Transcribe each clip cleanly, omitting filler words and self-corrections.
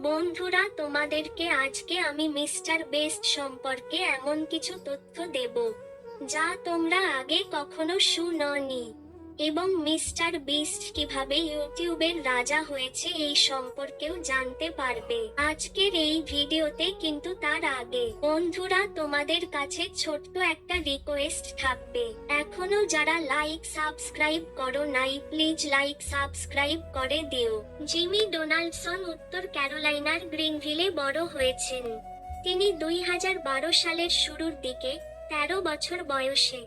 বন্ধুরা, তোমাদেরকে আজকে আমি মিস্টার বেস্ট সম্পর্কে এমন কিছু তথ্য দেব যা তোমরা আগে কখনো শুনোনি, এবং মিস্টার বিস্ট কিভাবে ইউটিউবের রাজা হয়েছে এই সম্পর্কেও জানতে পারবে আজকের এই ভিডিওতে। কিন্তু তার আগে বন্ধুরা, তোমাদের কাছে ছোট্ট একটা রিকোয়েস্ট থাকবে। এখনো যারা লাইক সাবস্ক্রাইব করো নাই, প্লিজ লাইক সাবস্ক্রাইব করে দিও। জিমি ডোনাল্ডসন উত্তর ক্যারোলাইনার গ্রিনভিলে বড় হয়েছেন। তিনি 2012 সালের শুরুর দিকে 13 বছর বয়সে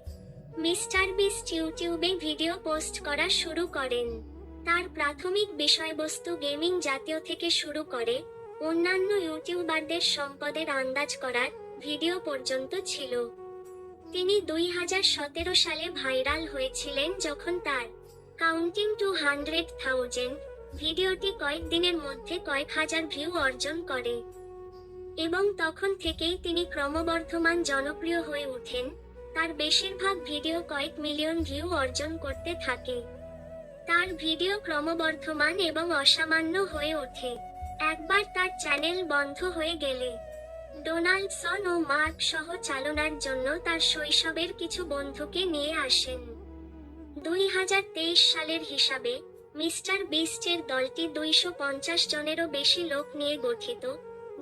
মিস্টার বিস্ট ইউটিউবে ভিডিও পোস্ট করা শুরু করেন। তার প্রাথমিক বিষয়বস্তু গেমিং জাতীয় থেকে শুরু করে অন্যান্য ইউটিউবারদের সম্পদের আন্দাজ করার ভিডিও পর্যন্ত ছিল। তিনি 2017 সালে ভাইরাল হয়েছিলেন যখন তার কাউন্টিং টু 100,000 ভিডিওটি কয়েকদিনের মধ্যে কয়েক হাজার ভিউ অর্জন করে, এবং তখন থেকেই তিনি ক্রমবর্ধমান জনপ্রিয় হয়ে ওঠেন। তার বেশিরভাগ ভিডিও কয়েক মিলিয়ন ভিউ অর্জন করতে থাকে। তার ভিডিও ক্রমবর্ধমান এবং অসামান্য হয়ে ওঠে। একবার তার চ্যানেল বন্ধ হয়ে গেলে ডোনাল্ডসন ও মার্ক সহ চালনার জন্য তার শৈশবের কিছু বন্ধুকে নিয়ে আসেন। 2023 সালের হিসাবে মিস্টার বিস্টের দলটি 250 জনেরও বেশি লোক নিয়ে গঠিত,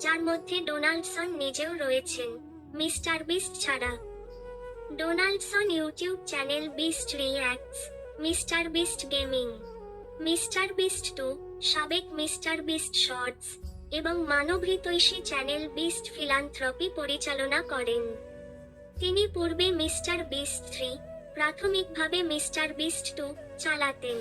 যার মধ্যে ডোনাল্ডসন নিজেও রয়েছেন। মিস্টার বিস্ট ছাড়া Donaldson YouTube channel Beast Reacts, Mister Beast Gaming, Mister Beast 2, সাবেক মিস্টার বিস্ট শর্টস এবং মানবহিতৈষী চ্যানেল বিস্ট ফিলান্থ্রপি পরিচালনা করেন। তিনি পূর্বে মিস্টার বিস্ট 3, প্রাথমিকভাবে মিস্টার বিস্ট 2 চালাতেন,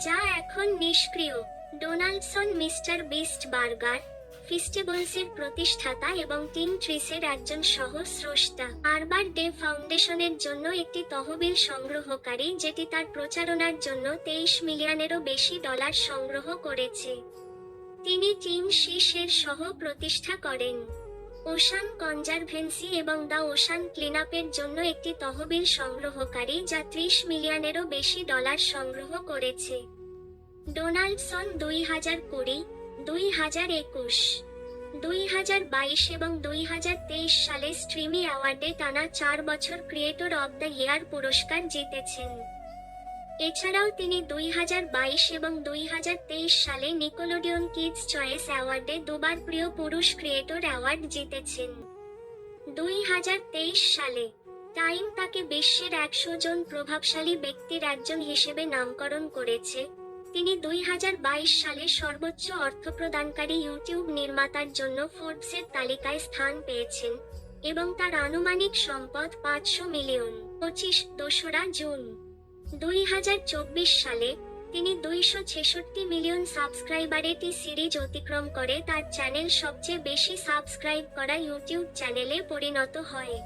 যা এখন নিষ্ক্রিয়। ডোনাল্ডসন মিস্টার বিস্ট বার্গার ফেস্টিভ্যালসের প্রতিষ্ঠাতা এবং টিম ট্রিসের একজন সহ-স্রষ্টা। আরবার ডে ফাউন্ডেশনের জন্য একটি তহবিল সংগ্রহকারী, যেটি তার প্রচারণার জন্য 23 মিলিয়নেরও বেশি ডলার সংগ্রহ করেছে। তিনি টিম শীর্ষের সহ-প্রতিষ্ঠা করেন। ওশান কনজারভেন্সি এবং দ্য ওশান ক্লিনআপের জন্য একটি তহবিল সংগ্রহকারী, যা 30 মিলিয়নেরও বেশি ডলার সংগ্রহ করেছে। ডোনাল্ডসন 2020, 2021, 2022 এবং 2023 সালে স্ট্রিমি অ্যাওয়ার্ডে টানা 4 বছর ক্রিয়েটর অব দ্য ইয়ার পুরস্কার জিতেছেন। এছাড়াও তিনি 2022 এবং 2023 সালে নিকোলোডিয়ন কিডস চয়েস অ্যাওয়ার্ডে দুবার প্রিয় পুরুষ ক্রিয়েটর অ্যাওয়ার্ড জিতেছেন। 2023 সালে টাইম তাকে বিশ্বের 100 জন প্রভাবশালী ব্যক্তির একজন হিসেবে নামকরণ করেছে। তিনি 2022 সালে সর্বোচ্চ অর্থপ্রদানকারী ইউটিউব নির্মাতার জন্য ফোর্বসের তালিকায় স্থান পেয়েছেন, এবং তার আনুমানিক সম্পদ 500 মিলিয়ন। 2রা জুন 2024 সালে তিনি 266 মিলিয়ন সাবস্ক্রাইবারে টি সিরিজ অতিক্রম করে তার চ্যানেল সবচেয়ে বেশি সাবস্ক্রাইব করা ইউটিউব চ্যানেলে পরিণত হয়।